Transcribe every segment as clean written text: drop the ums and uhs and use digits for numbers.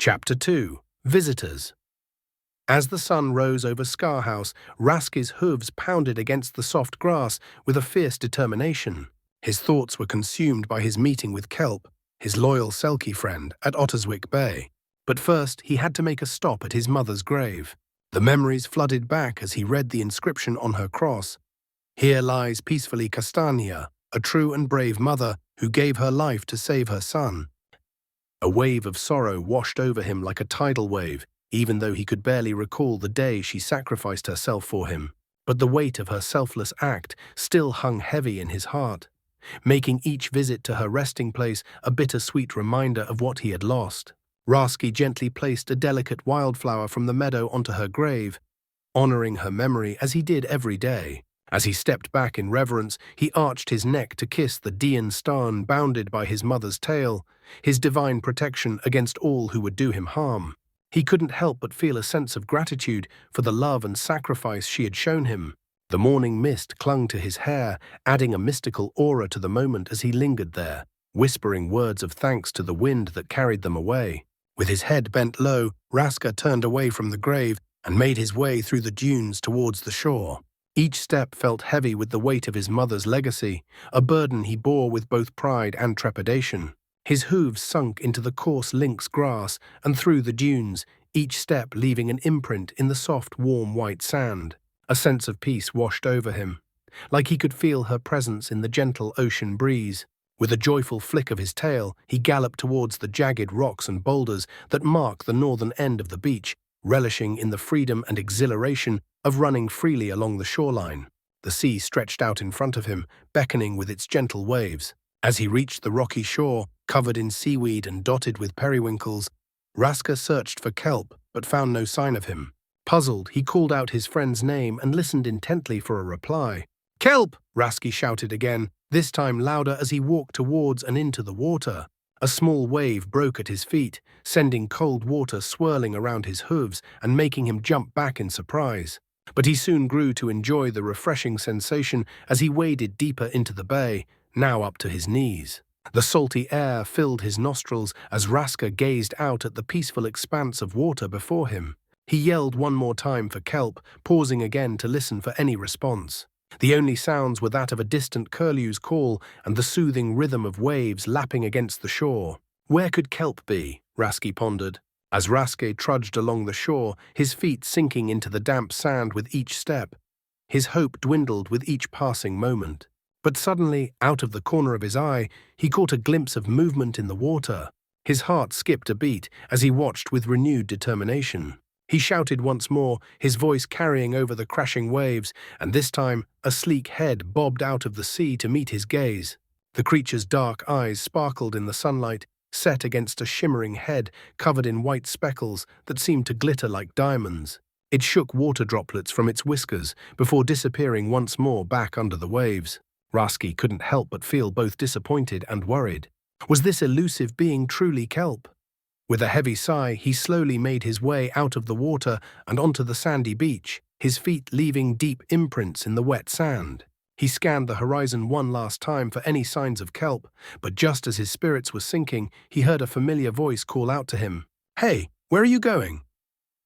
Chapter 2. Visitors. As the sun rose over Scarhouse, Raske's hooves pounded against the soft grass with a fierce determination. His thoughts were consumed by his meeting with Kelp, his loyal Selkie friend, at Otterswick Bay. But first he had to make a stop at his mother's grave. The memories flooded back as he read the inscription on her cross. Here lies peacefully Castania, a true and brave mother who gave her life to save her son. A wave of sorrow washed over him like a tidal wave, even though he could barely recall the day she sacrificed herself for him. But the weight of her selfless act still hung heavy in his heart, making each visit to her resting place a bittersweet reminder of what he had lost. Raske gently placed a delicate wildflower from the meadow onto her grave, honoring her memory as he did every day. As he stepped back in reverence, he arched his neck to kiss the Dian Starn bounded by his mother's tail, his divine protection against all who would do him harm. He couldn't help but feel a sense of gratitude for the love and sacrifice she had shown him. The morning mist clung to his hair, adding a mystical aura to the moment as he lingered there, whispering words of thanks to the wind that carried them away. With his head bent low, Raske turned away from the grave and made his way through the dunes towards the shore. Each step felt heavy with the weight of his mother's legacy, a burden he bore with both pride and trepidation. His hooves sunk into the coarse lynx grass and through the dunes, each step leaving an imprint in the soft, warm white sand. A sense of peace washed over him, like he could feel her presence in the gentle ocean breeze. With a joyful flick of his tail, he galloped towards the jagged rocks and boulders that mark the northern end of the beach, relishing in the freedom and exhilaration of running freely along the shoreline. The sea stretched out in front of him, beckoning with its gentle waves. As he reached the rocky shore, covered in seaweed and dotted with periwinkles, Raske searched for Kelp, but found no sign of him. Puzzled, he called out his friend's name and listened intently for a reply. "Kelp!" Raske shouted again, this time louder as he walked towards and into the water. A small wave broke at his feet, sending cold water swirling around his hooves and making him jump back in surprise. But he soon grew to enjoy the refreshing sensation as he waded deeper into the bay, now up to his knees. The salty air filled his nostrils as Raske gazed out at the peaceful expanse of water before him. He yelled one more time for Kelp, pausing again to listen for any response. The only sounds were that of a distant curlew's call and the soothing rhythm of waves lapping against the shore. Where could Kelp be? Raske pondered. As Raske trudged along the shore, his feet sinking into the damp sand with each step, his hope dwindled with each passing moment. But suddenly, out of the corner of his eye, he caught a glimpse of movement in the water. His heart skipped a beat as he watched with renewed determination. He shouted once more, his voice carrying over the crashing waves, and this time a sleek head bobbed out of the sea to meet his gaze. The creature's dark eyes sparkled in the sunlight, set against a shimmering head covered in white speckles that seemed to glitter like diamonds. It shook water droplets from its whiskers before disappearing once more back under the waves. Raske couldn't help but feel both disappointed and worried. Was this elusive being truly Kelp? With a heavy sigh, he slowly made his way out of the water and onto the sandy beach, his feet leaving deep imprints in the wet sand. He scanned the horizon one last time for any signs of Kelp, but just as his spirits were sinking, he heard a familiar voice call out to him. "Hey, where are you going?"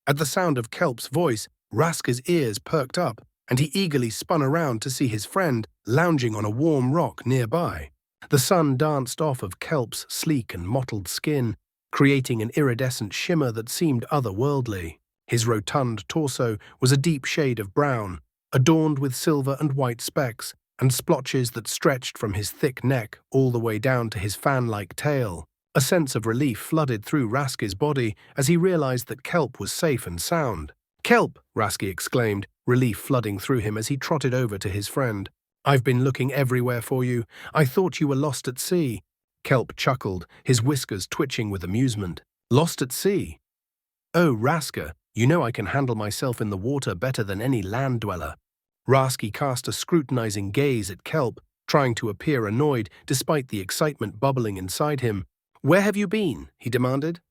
At the sound of Kelp's voice, Raske's ears perked up, and he eagerly spun around to see his friend lounging on a warm rock nearby. The sun danced off of Kelp's sleek and mottled skin, creating an iridescent shimmer that seemed otherworldly. His rotund torso was a deep shade of brown, adorned with silver and white specks, and splotches that stretched from his thick neck all the way down to his fan-like tail. A sense of relief flooded through Raske's body as he realized that Kelp was safe and sound. "Kelp!" Raske exclaimed, relief flooding through him as he trotted over to his friend. "I've been looking everywhere for you. I thought you were lost at sea." Kelp chuckled, his whiskers twitching with amusement. "Lost at sea? Oh, Raske, you know I can handle myself in the water better than any land dweller." Raske cast a scrutinizing gaze at Kelp, trying to appear annoyed despite the excitement bubbling inside him. "Where have you been?" he demanded.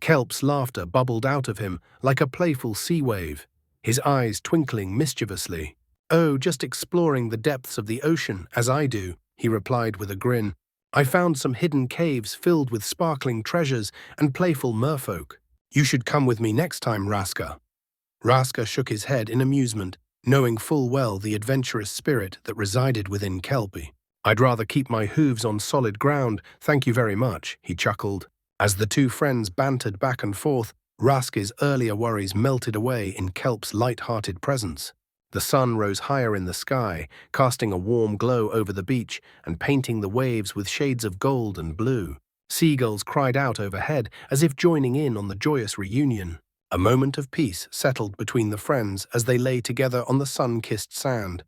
Kelp's laughter bubbled out of him like a playful sea wave, his eyes twinkling mischievously. "Oh, just exploring the depths of the ocean, as I do," he replied with a grin. I found some hidden caves filled with sparkling treasures and playful merfolk. You should come with me next time, Raske. Raske shook his head in amusement, knowing full well the adventurous spirit that resided within Kelp. I'd rather keep my hooves on solid ground, thank you very much, he chuckled. As the two friends bantered back and forth, Raske's earlier worries melted away in Kelp's light-hearted presence. The sun rose higher in the sky, casting a warm glow over the beach and painting the waves with shades of gold and blue. Seagulls cried out overhead as if joining in on the joyous reunion. A moment of peace settled between the friends as they lay together on the sun-kissed sand,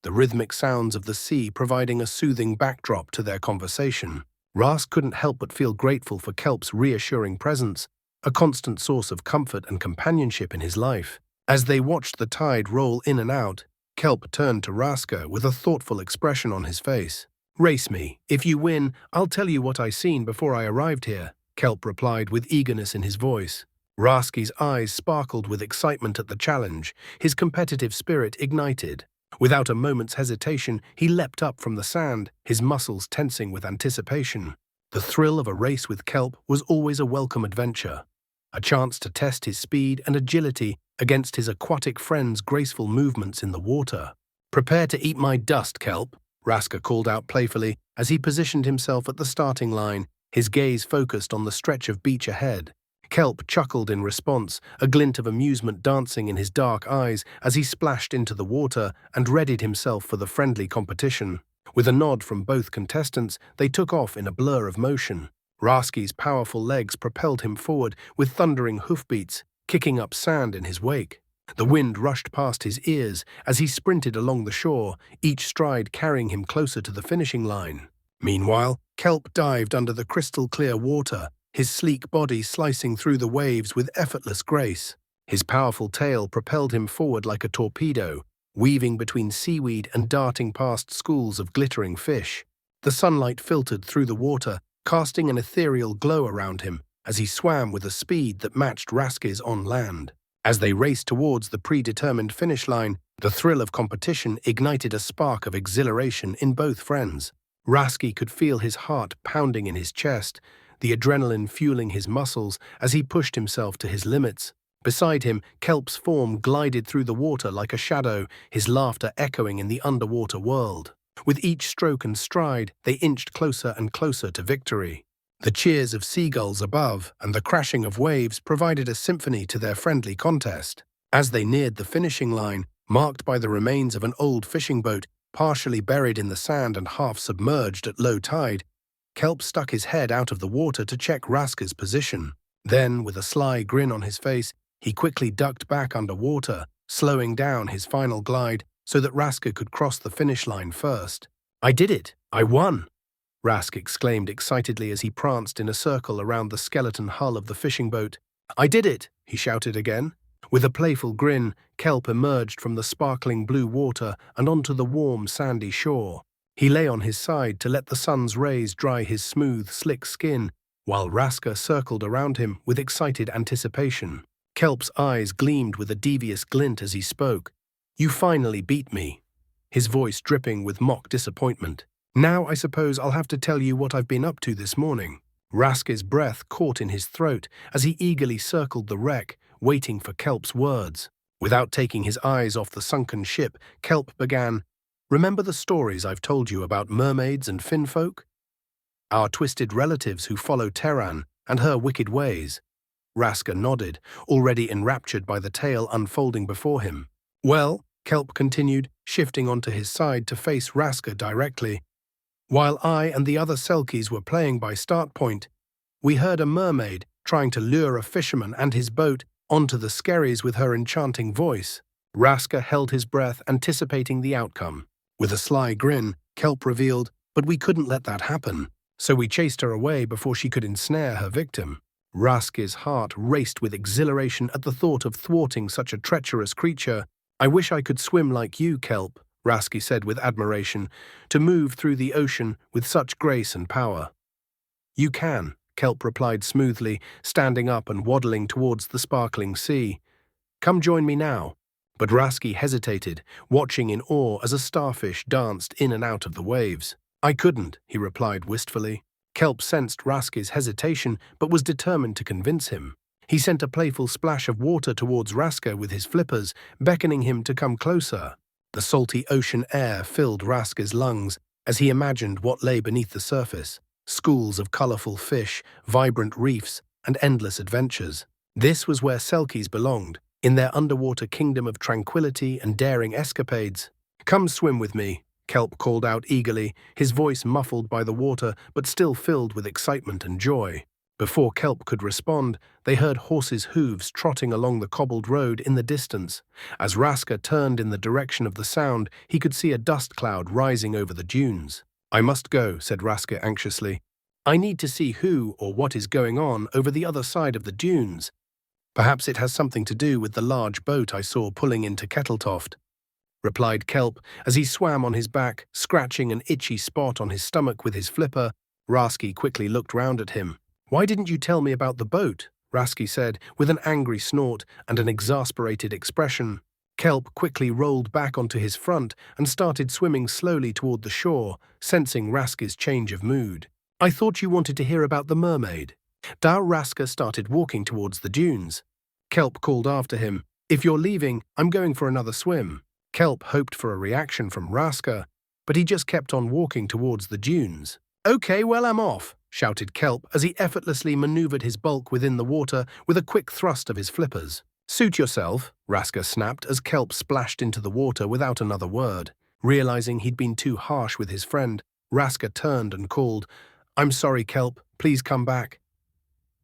the rhythmic sounds of the sea providing a soothing backdrop to their conversation. Raske couldn't help but feel grateful for Kelp's reassuring presence, a constant source of comfort and companionship in his life. As they watched the tide roll in and out, Kelp turned to Raske with a thoughtful expression on his face. "Race me. If you win, I'll tell you what I seen before I arrived here," Kelp replied with eagerness in his voice. Raske's eyes sparkled with excitement at the challenge, his competitive spirit ignited. Without a moment's hesitation, he leapt up from the sand, his muscles tensing with anticipation. The thrill of a race with Kelp was always a welcome adventure, a chance to test his speed and agility against his aquatic friend's graceful movements in the water. "Prepare to eat my dust, Kelp," Raske called out playfully as he positioned himself at the starting line, his gaze focused on the stretch of beach ahead. Kelp chuckled in response, a glint of amusement dancing in his dark eyes as he splashed into the water and readied himself for the friendly competition. With a nod from both contestants, they took off in a blur of motion. Raske's powerful legs propelled him forward with thundering hoofbeats, kicking up sand in his wake. The wind rushed past his ears as he sprinted along the shore, each stride carrying him closer to the finishing line. Meanwhile, Kelp dived under the crystal-clear water, his sleek body slicing through the waves with effortless grace. His powerful tail propelled him forward like a torpedo, weaving between seaweed and darting past schools of glittering fish. The sunlight filtered through the water, casting an ethereal glow around him as he swam with a speed that matched Raske's on land. As they raced towards the predetermined finish line, the thrill of competition ignited a spark of exhilaration in both friends. Raske could feel his heart pounding in his chest, the adrenaline fueling his muscles as he pushed himself to his limits. Beside him, Kelp's form glided through the water like a shadow, his laughter echoing in the underwater world. With each stroke and stride, they inched closer and closer to victory. The cheers of seagulls above and the crashing of waves provided a symphony to their friendly contest. As they neared the finishing line, marked by the remains of an old fishing boat, partially buried in the sand and half submerged at low tide, Kelp stuck his head out of the water to check Raske's position. Then, with a sly grin on his face, he quickly ducked back underwater, slowing down his final glide so that Raske could cross the finish line first. "I did it! I won!" Raske exclaimed excitedly as he pranced in a circle around the skeleton hull of the fishing boat. "I did it!" he shouted again. With a playful grin, Kelp emerged from the sparkling blue water and onto the warm, sandy shore. He lay on his side to let the sun's rays dry his smooth, slick skin, while Raske circled around him with excited anticipation. Kelp's eyes gleamed with a devious glint as he spoke. "You finally beat me," his voice dripping with mock disappointment. "Now I suppose I'll have to tell you what I've been up to this morning." Raske's breath caught in his throat as he eagerly circled the wreck, waiting for Kelp's words. Without taking his eyes off the sunken ship, Kelp began, "Remember the stories I've told you about mermaids and finfolk? Our twisted relatives who follow Terran and her wicked ways." Raske nodded, already enraptured by the tale unfolding before him. "Well," Kelp continued, shifting onto his side to face Raske directly, "while I and the other Selkies were playing by start point, we heard a mermaid trying to lure a fisherman and his boat onto the skerries with her enchanting voice." Raske held his breath, anticipating the outcome. With a sly grin, Kelp revealed, "But we couldn't let that happen, so we chased her away before she could ensnare her victim." Raske's heart raced with exhilaration at the thought of thwarting such a treacherous creature. "I wish I could swim like you, Kelp," Raske said with admiration, "to move through the ocean with such grace and power." "You can," Kelp replied smoothly, standing up and waddling towards the sparkling sea. "Come join me now." But Raske hesitated, watching in awe as a starfish danced in and out of the waves. I couldn't, he replied wistfully. Kelp sensed Raske's hesitation but was determined to convince him. He sent a playful splash of water towards Raske with his flippers, beckoning him to come closer. The salty ocean air filled Raske's lungs as he imagined what lay beneath the surface: schools of colorful fish, vibrant reefs, and endless adventures. This was where Selkies belonged, in their underwater kingdom of tranquility and daring escapades. "Come swim with me," Kelp called out eagerly, his voice muffled by the water but still filled with excitement and joy. Before Kelp could respond, they heard horses' hooves trotting along the cobbled road in the distance. As Raske turned in the direction of the sound, he could see a dust cloud rising over the dunes. "I must go," said Raske anxiously. "I need to see who or what is going on over the other side of the dunes. Perhaps it has something to do with the large boat I saw pulling into Kettletoft," replied Kelp as he swam on his back, scratching an itchy spot on his stomach with his flipper. Raske quickly looked round at him. "Why didn't you tell me about the boat?" Raske said, with an angry snort and an exasperated expression. Kelp quickly rolled back onto his front and started swimming slowly toward the shore, sensing Raske's change of mood. "I thought you wanted to hear about the mermaid." Raske started walking towards the dunes. Kelp called after him, "If you're leaving, I'm going for another swim." Kelp hoped for a reaction from Raske, but he just kept on walking towards the dunes. "Okay, well, I'm off," shouted Kelp as he effortlessly maneuvered his bulk within the water with a quick thrust of his flippers. "Suit yourself," Raske snapped as Kelp splashed into the water without another word. Realizing he'd been too harsh with his friend, Raske turned and called, "I'm sorry, Kelp, please come back."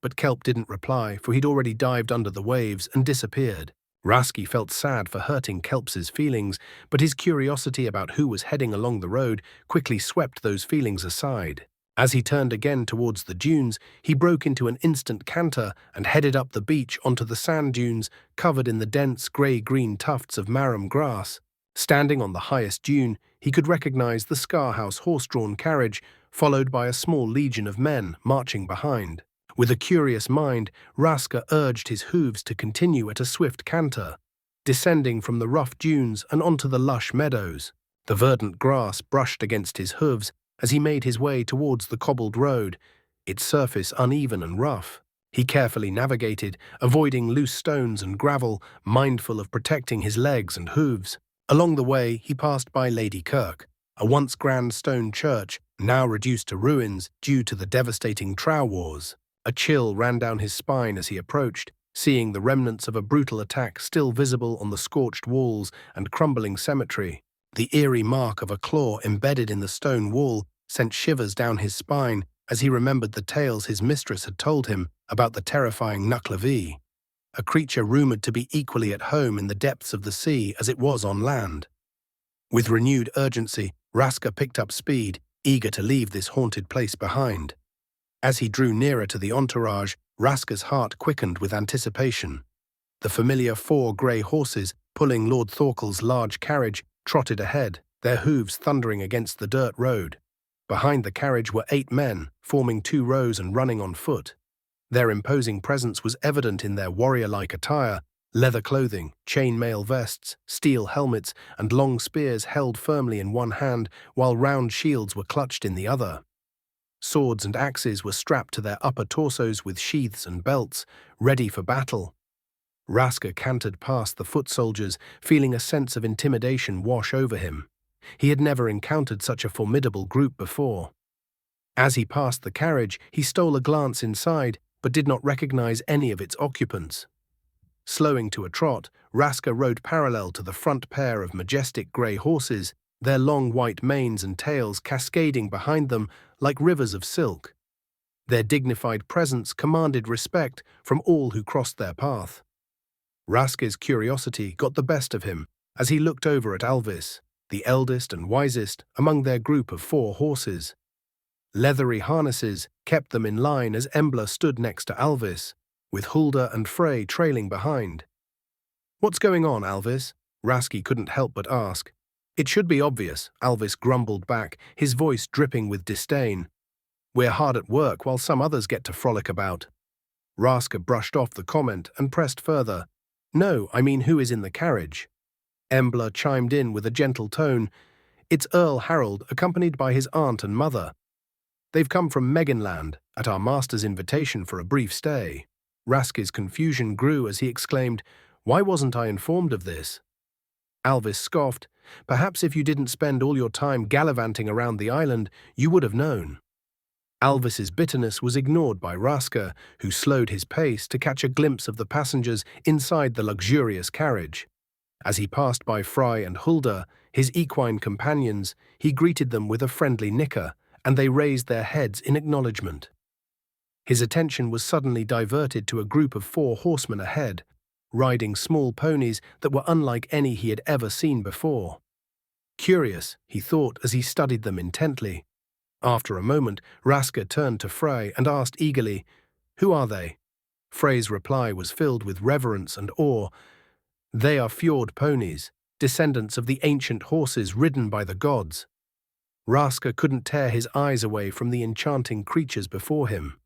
But Kelp didn't reply, for he'd already dived under the waves and disappeared. Raske felt sad for hurting Kelp's feelings, but his curiosity about who was heading along the road quickly swept those feelings aside. As he turned again towards the dunes, he broke into an instant canter and headed up the beach onto the sand dunes covered in the dense grey-green tufts of marram grass. Standing on the highest dune, he could recognize the Scarhouse horse-drawn carriage, followed by a small legion of men marching behind. With a curious mind, Raske urged his hooves to continue at a swift canter, descending from the rough dunes and onto the lush meadows. The verdant grass brushed against his hooves as he made his way towards the cobbled road, its surface uneven and rough. He carefully navigated, avoiding loose stones and gravel, mindful of protecting his legs and hooves. Along the way, he passed by Lady Kirk, a once grand stone church, now reduced to ruins due to the devastating Trow Wars. A chill ran down his spine as he approached, seeing the remnants of a brutal attack still visible on the scorched walls and crumbling cemetery. The eerie mark of a claw embedded in the stone wall sent shivers down his spine as he remembered the tales his mistress had told him about the terrifying Nucklavi, a creature rumored to be equally at home in the depths of the sea as it was on land. With renewed urgency, Raske picked up speed, eager to leave this haunted place behind. As he drew nearer to the entourage, Raske's heart quickened with anticipation. The familiar 4 grey horses, pulling Lord Thorkel's large carriage, trotted ahead, their hooves thundering against the dirt road. Behind the carriage were 8 men, forming 2 rows and running on foot. Their imposing presence was evident in their warrior-like attire: leather clothing, chain-mail vests, steel helmets, and long spears held firmly in one hand, while round shields were clutched in the other. Swords and axes were strapped to their upper torsos with sheaths and belts, ready for battle. Raske cantered past the foot soldiers, feeling a sense of intimidation wash over him. He had never encountered such a formidable group before. As he passed the carriage, he stole a glance inside, but did not recognize any of its occupants. Slowing to a trot, Raske rode parallel to the front pair of majestic grey horses, their long white manes and tails cascading behind them like rivers of silk. Their dignified presence commanded respect from all who crossed their path. Raske's curiosity got the best of him as he looked over at Alvis, the eldest and wisest among their group of 4 horses. Leathery harnesses kept them in line as Embla stood next to Alvis, with Hulda and Frey trailing behind. "What's going on, Alvis?" Raske couldn't help but ask. "It should be obvious," Alvis grumbled back, his voice dripping with disdain. "We're hard at work while some others get to frolic about." Raske brushed off the comment and pressed further. "No, I mean who is in the carriage?" Embla chimed in with a gentle tone. It's Earl Harald, accompanied by his aunt and mother. They've come from Meginland, at our master's invitation for a brief stay. Raske's confusion grew as he exclaimed, "Why wasn't I informed of this?" Alvis scoffed, "Perhaps if you didn't spend all your time gallivanting around the island, you would have known." Alvis's bitterness was ignored by Raske, who slowed his pace to catch a glimpse of the passengers inside the luxurious carriage. As he passed by Fry and Hulda, his equine companions, he greeted them with a friendly nicker, and they raised their heads in acknowledgement. His attention was suddenly diverted to a group of 4 horsemen ahead, riding small ponies that were unlike any he had ever seen before. Curious, he thought as he studied them intently. After a moment, Raske turned to Frey and asked eagerly, "Who are they?" Frey's reply was filled with reverence and awe. "They are fjord ponies, descendants of the ancient horses ridden by the gods." Raske couldn't tear his eyes away from the enchanting creatures before him.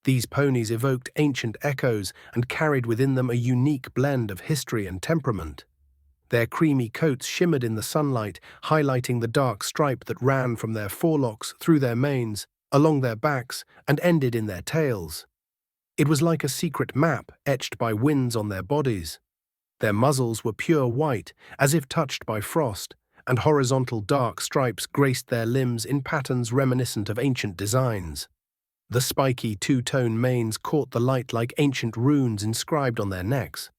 These ponies evoked ancient echoes and carried within them a unique blend of history and temperament. Their creamy coats shimmered in the sunlight, highlighting the dark stripe that ran from their forelocks through their manes, along their backs, and ended in their tails. It was like a secret map etched by winds on their bodies. Their muzzles were pure white, as if touched by frost, and horizontal dark stripes graced their limbs in patterns reminiscent of ancient designs. The spiky two-tone manes caught the light like ancient runes inscribed on their necks.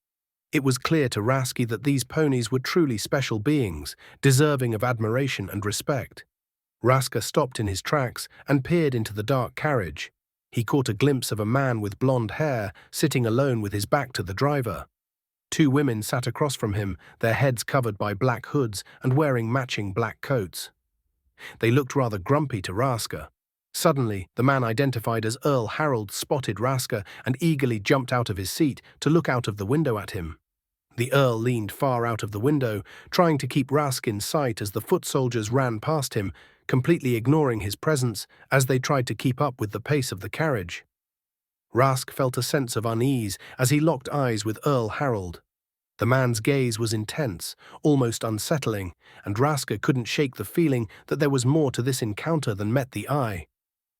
It was clear to Raske that these ponies were truly special beings, deserving of admiration and respect. Raske stopped in his tracks and peered into the dark carriage. He caught a glimpse of a man with blonde hair sitting alone with his back to the driver. 2 women sat across from him, their heads covered by black hoods and wearing matching black coats. They looked rather grumpy to Raske. Suddenly, the man identified as Earl Harald spotted Raske and eagerly jumped out of his seat to look out of the window at him. The Earl leaned far out of the window, trying to keep Raske in sight as the foot soldiers ran past him, completely ignoring his presence as they tried to keep up with the pace of the carriage. Raske felt a sense of unease as he locked eyes with Earl Harald. The man's gaze was intense, almost unsettling, and Raske couldn't shake the feeling that there was more to this encounter than met the eye.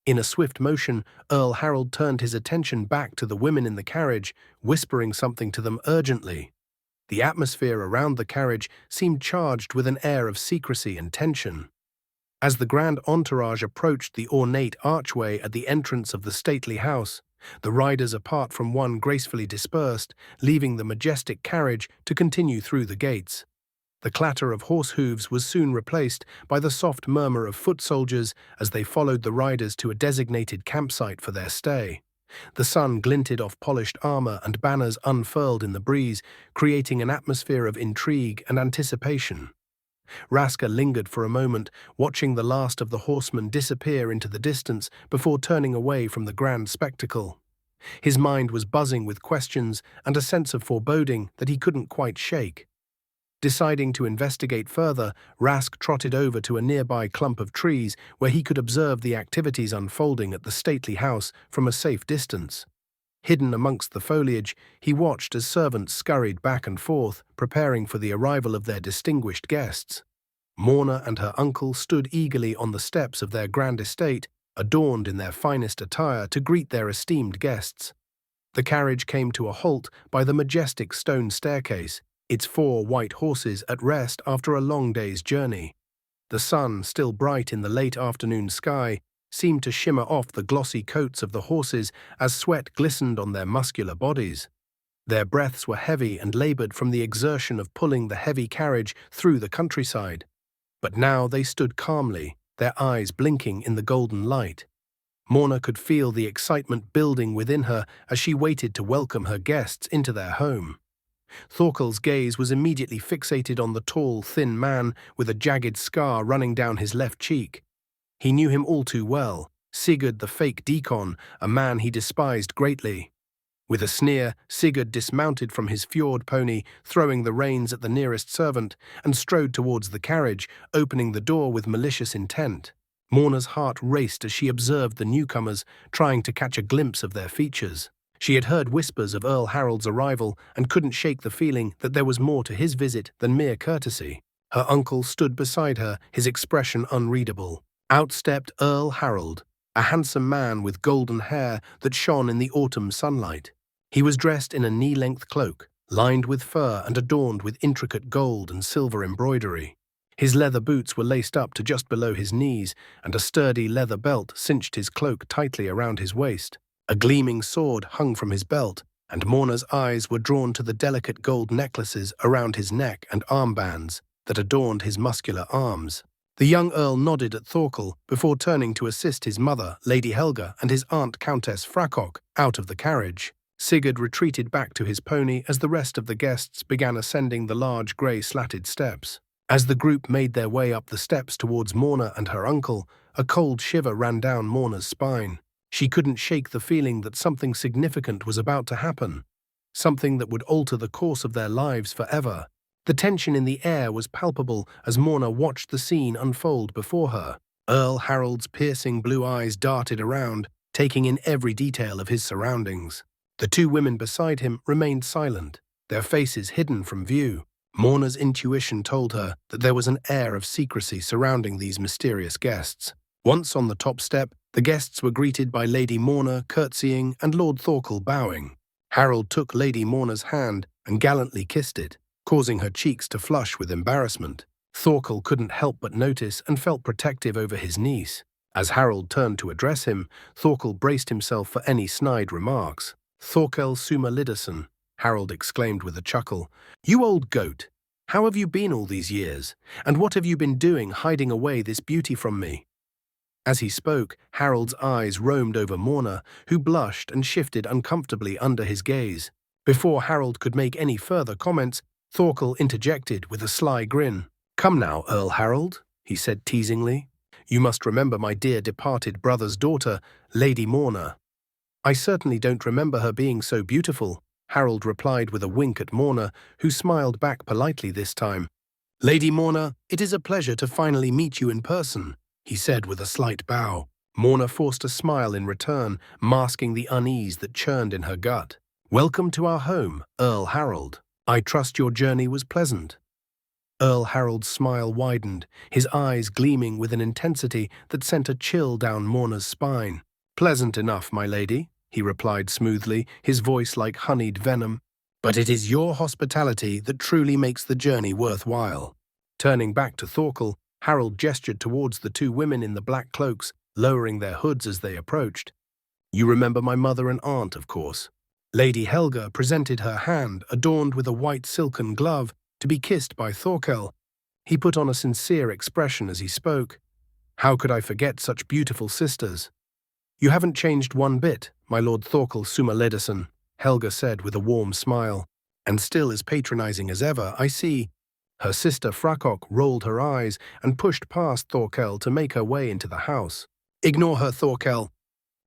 In a swift motion, Earl Harald turned his attention back to the women in the carriage, whispering something to them urgently. The atmosphere around the carriage seemed charged with an air of secrecy and tension. As the grand entourage approached the ornate archway at the entrance of the stately house, the riders apart from one gracefully dispersed, leaving the majestic carriage to continue through the gates. The clatter of horse hooves was soon replaced by the soft murmur of foot soldiers as they followed the riders to a designated campsite for their stay. The sun glinted off polished armor and banners unfurled in the breeze, creating an atmosphere of intrigue and anticipation. Raske lingered for a moment, watching the last of the horsemen disappear into the distance before turning away from the grand spectacle. His mind was buzzing with questions and a sense of foreboding that he couldn't quite shake. Deciding to investigate further, Raske trotted over to a nearby clump of trees where he could observe the activities unfolding at the stately house from a safe distance. Hidden amongst the foliage, he watched as servants scurried back and forth, preparing for the arrival of their distinguished guests. Morna and her uncle stood eagerly on the steps of their grand estate, adorned in their finest attire to greet their esteemed guests. The carriage came to a halt by the majestic stone staircase, its 4 white horses at rest after a long day's journey. The sun, still bright in the late afternoon sky, seemed to shimmer off the glossy coats of the horses as sweat glistened on their muscular bodies. Their breaths were heavy and labored from the exertion of pulling the heavy carriage through the countryside. But now they stood calmly, their eyes blinking in the golden light. Morna could feel the excitement building within her as she waited to welcome her guests into their home. Thorkel's gaze was immediately fixated on the tall, thin man with a jagged scar running down his left cheek. He knew him all too well, Sigurd the fake deacon, a man he despised greatly. With a sneer, Sigurd dismounted from his fjord pony, throwing the reins at the nearest servant, and strode towards the carriage, opening the door with malicious intent. Morna's heart raced as she observed the newcomers, trying to catch a glimpse of their features. She had heard whispers of Earl Harald's arrival and couldn't shake the feeling that there was more to his visit than mere courtesy. Her uncle stood beside her, his expression unreadable. Out stepped Earl Harald, a handsome man with golden hair that shone in the autumn sunlight. He was dressed in a knee-length cloak, lined with fur and adorned with intricate gold and silver embroidery. His leather boots were laced up to just below his knees, and a sturdy leather belt cinched his cloak tightly around his waist. A gleaming sword hung from his belt, and Morna's eyes were drawn to the delicate gold necklaces around his neck and armbands that adorned his muscular arms. The young earl nodded at Thorkel before turning to assist his mother, Lady Helga, and his aunt, Countess Frakok, out of the carriage. Sigurd retreated back to his pony as the rest of the guests began ascending the large grey slatted steps. As the group made their way up the steps towards Morna and her uncle, a cold shiver ran down Morna's spine. She couldn't shake the feeling that something significant was about to happen, something that would alter the course of their lives forever. The tension in the air was palpable as Morna watched the scene unfold before her. Earl Harald's piercing blue eyes darted around, taking in every detail of his surroundings. The two women beside him remained silent, their faces hidden from view. Morna's intuition told her that there was an air of secrecy surrounding these mysterious guests. Once on the top step, the guests were greeted by Lady Morna curtsying and Lord Thorkel bowing. Harald took Lady Morna's hand and gallantly kissed it, causing her cheeks to flush with embarrassment. Thorkel couldn't help but notice and felt protective over his niece. As Harald turned to address him, Thorkel braced himself for any snide remarks. "Thorkel Sumerliderson," Harald exclaimed with a chuckle. "You old goat! How have you been all these years? And what have you been doing hiding away this beauty from me?" As he spoke, Harald's eyes roamed over Morna, who blushed and shifted uncomfortably under his gaze. Before Harald could make any further comments, Thorkel interjected with a sly grin. "Come now, Earl Harald," he said teasingly. "You must remember my dear departed brother's daughter, Lady Morna." "I certainly don't remember her being so beautiful," Harald replied with a wink at Morna, who smiled back politely this time. "Lady Morna, it is a pleasure to finally meet you in person," he said with a slight bow. Morna forced a smile in return, masking the unease that churned in her gut. "Welcome to our home, Earl Harald. I trust your journey was pleasant." Earl Harald's smile widened, his eyes gleaming with an intensity that sent a chill down Morna's spine. "Pleasant enough, my lady," he replied smoothly, his voice like honeyed venom. "But it is your hospitality that truly makes the journey worthwhile." Turning back to Thorkel, Harald gestured towards the two women in the black cloaks, lowering their hoods as they approached. "You remember my mother and aunt, of course." Lady Helga presented her hand, adorned with a white silken glove, to be kissed by Thorkel. He put on a sincere expression as he spoke. "How could I forget such beautiful sisters?" "You haven't changed one bit, my Lord Thorkel Sumerliderson," Helga said with a warm smile. "And still as patronizing as ever, I see." Her sister Frakok rolled her eyes and pushed past Thorkel to make her way into the house. "Ignore her, Thorkel.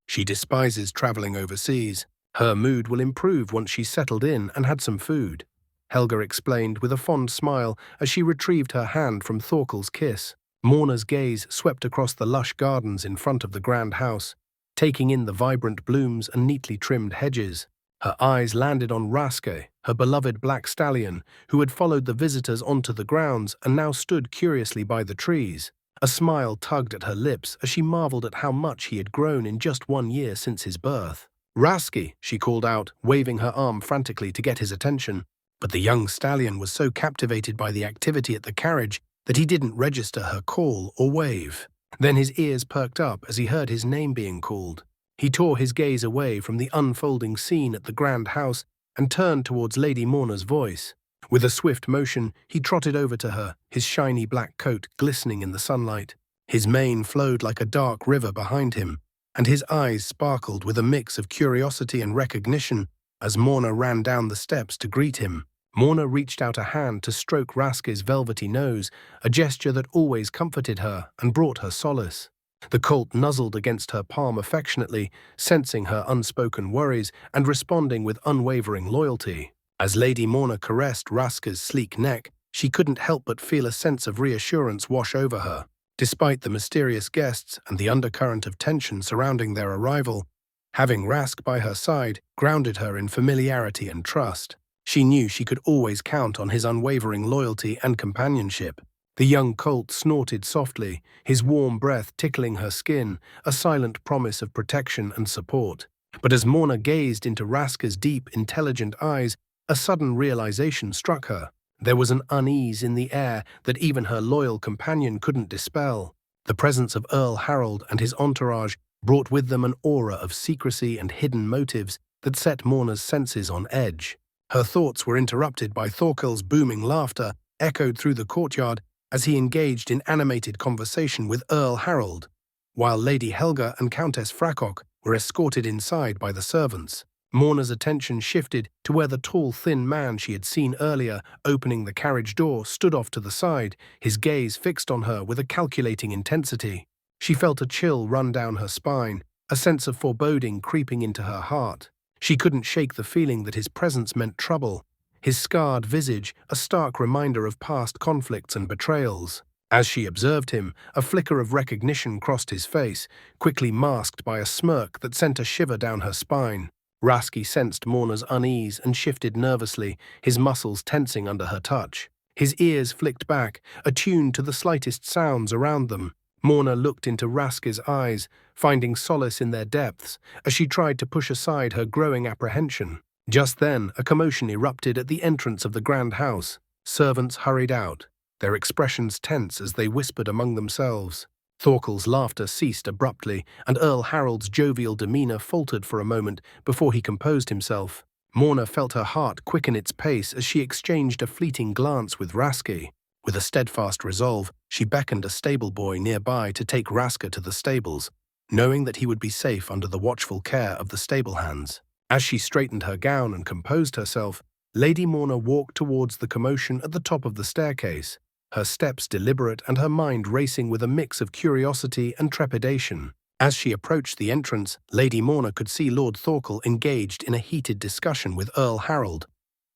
She despises traveling overseas. Her mood will improve once she's settled in and had some food," Helga explained with a fond smile as she retrieved her hand from Thorkel's kiss. Morna's gaze swept across the lush gardens in front of the grand house, taking in the vibrant blooms and neatly trimmed hedges. Her eyes landed on Raske, her beloved black stallion, who had followed the visitors onto the grounds and now stood curiously by the trees. A smile tugged at her lips as she marveled at how much he had grown in just 1 year since his birth. "Raske," she called out, waving her arm frantically to get his attention. But the young stallion was so captivated by the activity at the carriage that he didn't register her call or wave. Then his ears perked up as he heard his name being called. He tore his gaze away from the unfolding scene at the grand house and turned towards Lady Morna's voice. With a swift motion, he trotted over to her, his shiny black coat glistening in the sunlight. His mane flowed like a dark river behind him, and his eyes sparkled with a mix of curiosity and recognition as Morna ran down the steps to greet him. Morna reached out a hand to stroke Raske's velvety nose, a gesture that always comforted her and brought her solace. The colt nuzzled against her palm affectionately, sensing her unspoken worries and responding with unwavering loyalty. As Lady Morna caressed Raske's sleek neck, she couldn't help but feel a sense of reassurance wash over her. Despite the mysterious guests and the undercurrent of tension surrounding their arrival, having Raske by her side grounded her in familiarity and trust. She knew she could always count on his unwavering loyalty and companionship. The young colt snorted softly, his warm breath tickling her skin, a silent promise of protection and support. But as Morna gazed into Raske's deep, intelligent eyes, a sudden realization struck her. There was an unease in the air that even her loyal companion couldn't dispel. The presence of Earl Harald and his entourage brought with them an aura of secrecy and hidden motives that set Morna's senses on edge. Her thoughts were interrupted by Thorkel's booming laughter, echoed through the courtyard as he engaged in animated conversation with Earl Harald, while Lady Helga and Countess Frakok were escorted inside by the servants. Morna's attention shifted to where the tall, thin man she had seen earlier opening the carriage door stood off to the side, his gaze fixed on her with a calculating intensity. She felt a chill run down her spine, a sense of foreboding creeping into her heart. She couldn't shake the feeling that his presence meant trouble, his scarred visage a stark reminder of past conflicts and betrayals. As she observed him, a flicker of recognition crossed his face, quickly masked by a smirk that sent a shiver down her spine. Raske sensed Morna's unease and shifted nervously, his muscles tensing under her touch. His ears flicked back, attuned to the slightest sounds around them. Morna looked into Raske's eyes, finding solace in their depths, as she tried to push aside her growing apprehension. Just then, a commotion erupted at the entrance of the grand house. Servants hurried out, their expressions tense as they whispered among themselves. Thorkel's laughter ceased abruptly, and Earl Harald's jovial demeanor faltered for a moment before he composed himself. Morna felt her heart quicken its pace as she exchanged a fleeting glance with Raske. With a steadfast resolve, she beckoned a stable boy nearby to take Raske to the stables, knowing that he would be safe under the watchful care of the stable hands. As she straightened her gown and composed herself, Lady Morna walked towards the commotion at the top of the staircase, her steps deliberate and her mind racing with a mix of curiosity and trepidation. As she approached the entrance, Lady Morna could see Lord Thorkel engaged in a heated discussion with Earl Harald,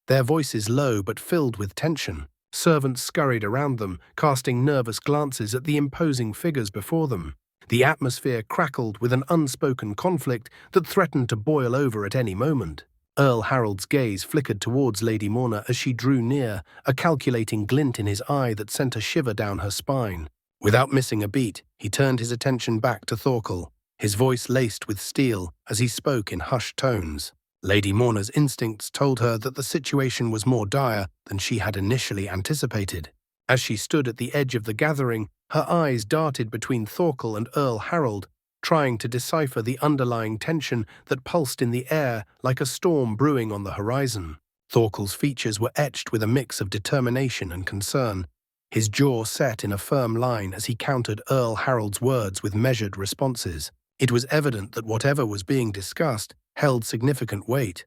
their voices low but filled with tension. Servants scurried around them, casting nervous glances at the imposing figures before them. The atmosphere crackled with an unspoken conflict that threatened to boil over at any moment. Earl Harald's gaze flickered towards Lady Morna as she drew near, a calculating glint in his eye that sent a shiver down her spine. Without missing a beat, he turned his attention back to Thorkel, his voice laced with steel as he spoke in hushed tones. Lady Morna's instincts told her that the situation was more dire than she had initially anticipated. As she stood at the edge of the gathering, her eyes darted between Thorkel and Earl Harald, trying to decipher the underlying tension that pulsed in the air like a storm brewing on the horizon. Thorkel's features were etched with a mix of determination and concern, his jaw set in a firm line as he countered Earl Harald's words with measured responses. It was evident that whatever was being discussed held significant weight,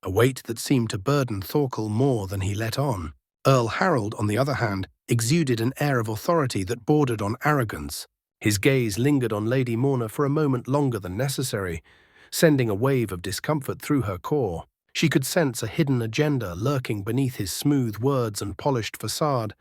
a weight that seemed to burden Thorkel more than he let on. Earl Harald, on the other hand, exuded an air of authority that bordered on arrogance. His gaze lingered on Lady Morna for a moment longer than necessary, sending a wave of discomfort through her core. She could sense a hidden agenda lurking beneath his smooth words and polished facade,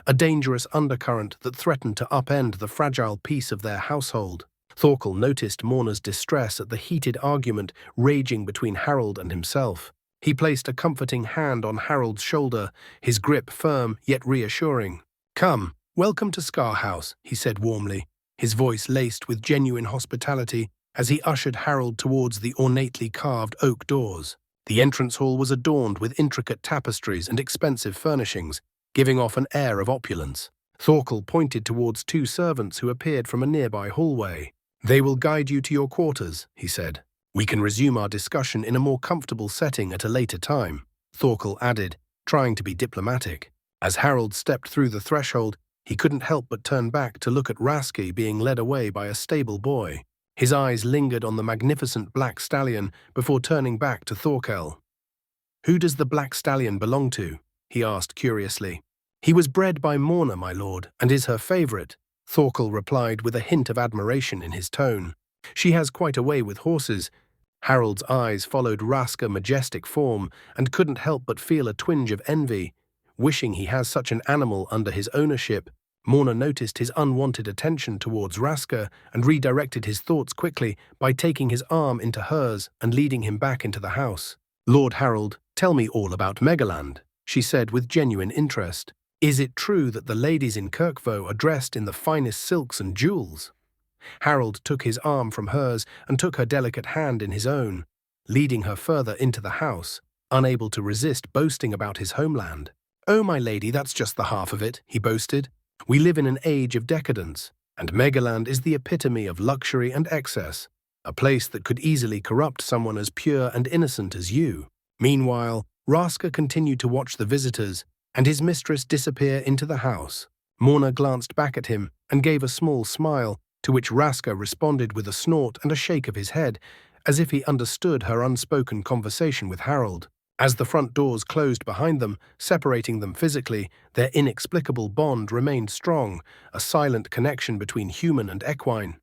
a dangerous undercurrent that threatened to upend the fragile peace of their household. Thorkel noticed Morna's distress at the heated argument raging between Harald and himself. He placed a comforting hand on Harald's shoulder, his grip firm yet reassuring. "Come, welcome to Scar House," he said warmly, his voice laced with genuine hospitality as he ushered Harald towards the ornately carved oak doors. The entrance hall was adorned with intricate tapestries and expensive furnishings, giving off an air of opulence. Thorkel pointed towards two servants who appeared from a nearby hallway. "They will guide you to your quarters," he said. "We can resume our discussion in a more comfortable setting at a later time," Thorkel added, trying to be diplomatic. As Harald stepped through the threshold, he couldn't help but turn back to look at Raske being led away by a stable boy. His eyes lingered on the magnificent black stallion before turning back to Thorkel. "Who does the black stallion belong to?" he asked curiously. "He was bred by Morna, my lord, and is her favorite," Thorkel replied with a hint of admiration in his tone. "She has quite a way with horses." Harald's eyes followed Raske's majestic form and couldn't help but feel a twinge of envy. Wishing he has such an animal under his ownership, Morna noticed his unwanted attention towards Raske and redirected his thoughts quickly by taking his arm into hers and leading him back into the house. "Lord Harald, tell me all about Meginland," she said with genuine interest. Is it true that the ladies in Kirkvo are dressed in the finest silks and jewels? Harold took his arm from hers and took her delicate hand in his own, leading her further into the house, unable to resist boasting about his homeland. "Oh, my lady, that's just the half of it," he boasted. "We live in an age of decadence, and Megaland is the epitome of luxury and excess, a place that could easily corrupt someone as pure and innocent as you." Meanwhile, Raske continued to watch the visitors and his mistress disappear into the house. Morna glanced back at him and gave a small smile, to which Raske responded with a snort and a shake of his head, as if he understood her unspoken conversation with Harold. As the front doors closed behind them, separating them physically, their inexplicable bond remained strong, a silent connection between human and equine.